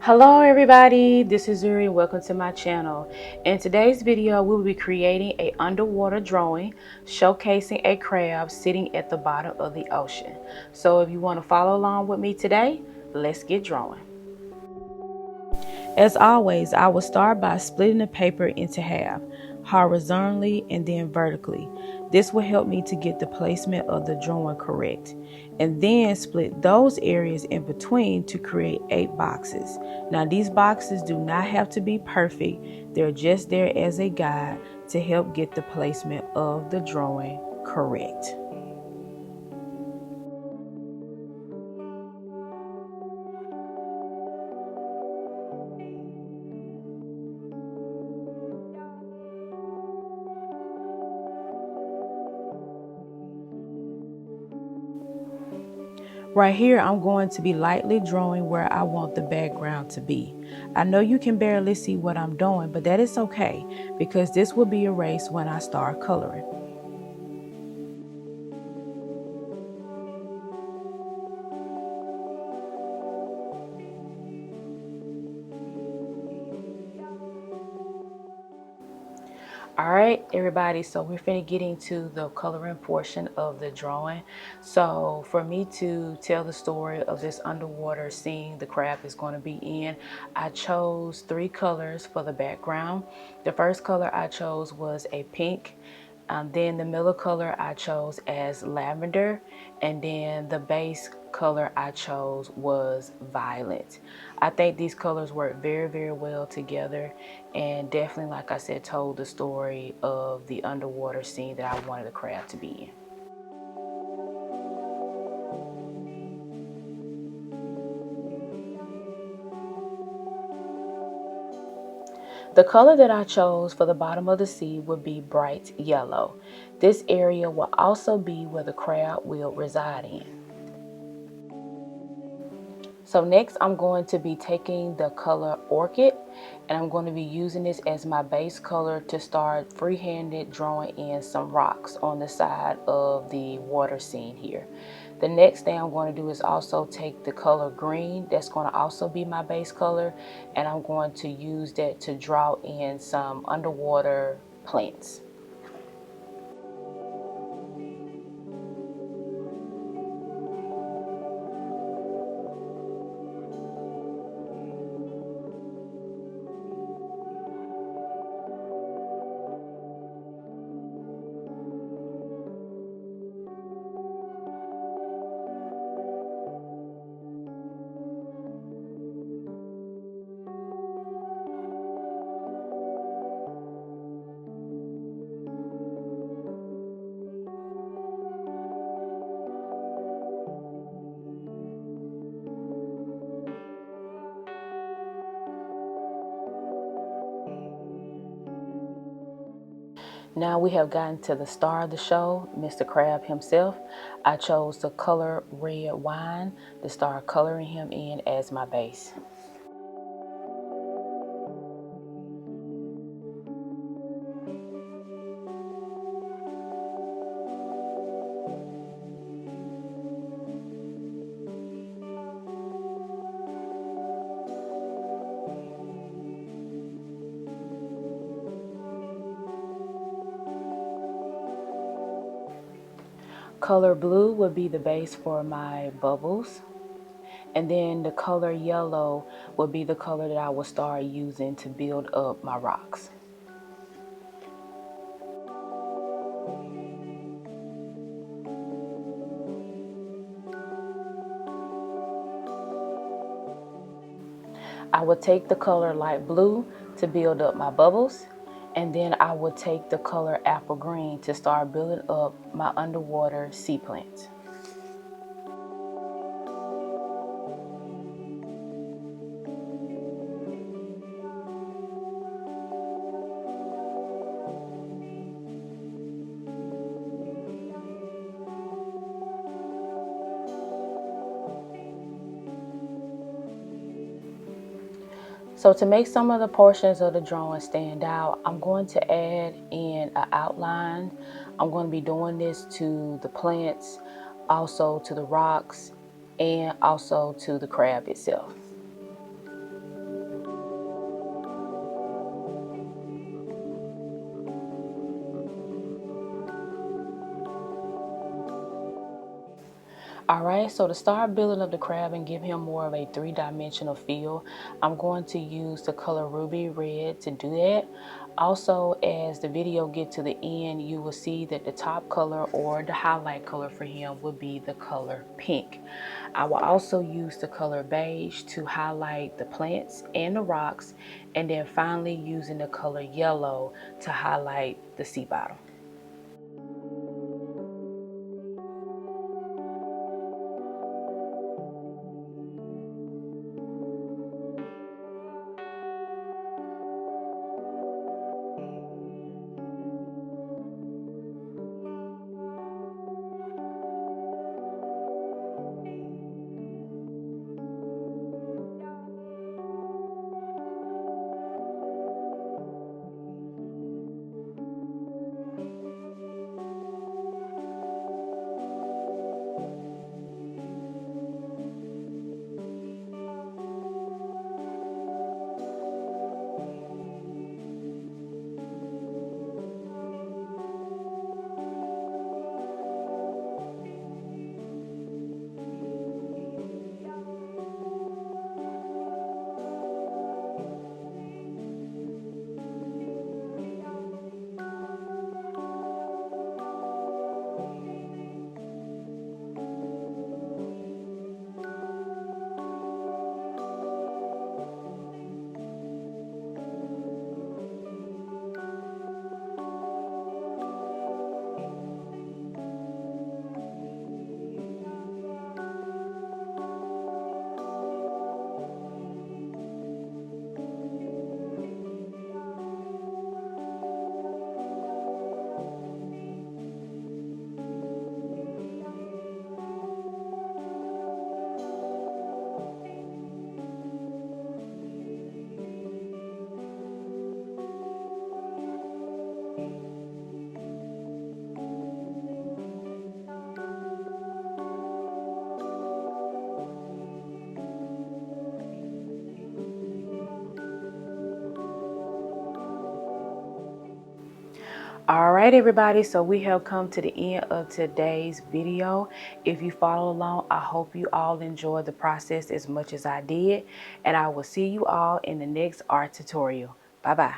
Hello everybody, this is Zuri and welcome to my channel. In today's video, we will be creating a underwater drawing showcasing a crab sitting at the bottom of the ocean. So if you want to follow along with me today, let's get drawing. As always, I will start by splitting the paper into half, horizontally and then vertically. This will help me to get the placement of the drawing correct. And then split those areas in between to create 8 boxes. Now these boxes do not have to be perfect. They're just there as a guide to help get the placement of the drawing correct. Right here, I'm going to be lightly drawing where I want the background to be. I know you can barely see what I'm doing, but that is okay because this will be erased when I start coloring. Alright everybody, so we're finna get into the coloring portion of the drawing. So for me to tell the story of this underwater scene the crab is going to be in, I chose 3 colors for the background. The first color I chose was a pink. Then the middle color I chose as lavender, and then the base color I chose was violet. I think these colors work very well together, and definitely, like I said, told the story of the underwater scene that I wanted the crab to be in. The color that I chose for the bottom of the sea would be bright yellow. This area will also be where the crab will reside in. So next I'm going to be taking the color Orchid, and I'm going to be using this as my base color to start free-handed drawing in some rocks on the side of the water scene here. The next thing I'm going to do is also take the color green. That's going to also be my base color, and I'm going to use that to draw in some underwater plants. Now we have gotten to the star of the show, Mr. Crab himself. I chose the color red wine to start coloring him in as my base. Color blue would be the base for my bubbles. And then the color yellow would be the color that I will start using to build up my rocks. I would take the color light blue to build up my bubbles. And then I would take the color apple green to start building up my underwater sea plants. So to make some of the portions of the drawing stand out, I'm going to add in an outline. I'm going to be doing this to the plants, also to the rocks, and also to the crab itself. Alright, so to start building up the crab and give him more of a three-dimensional feel, I'm going to use the color Ruby Red to do that. Also, as the video gets to the end, you will see that the top color or the highlight color for him will be the color pink. I will also use the color beige to highlight the plants and the rocks, and then finally using the color yellow to highlight the sea bottom. All right, everybody, so we have come to the end of today's video. If you follow along, I hope you all enjoyed the process as much as I did, and I will see you all in the next art tutorial. Bye bye.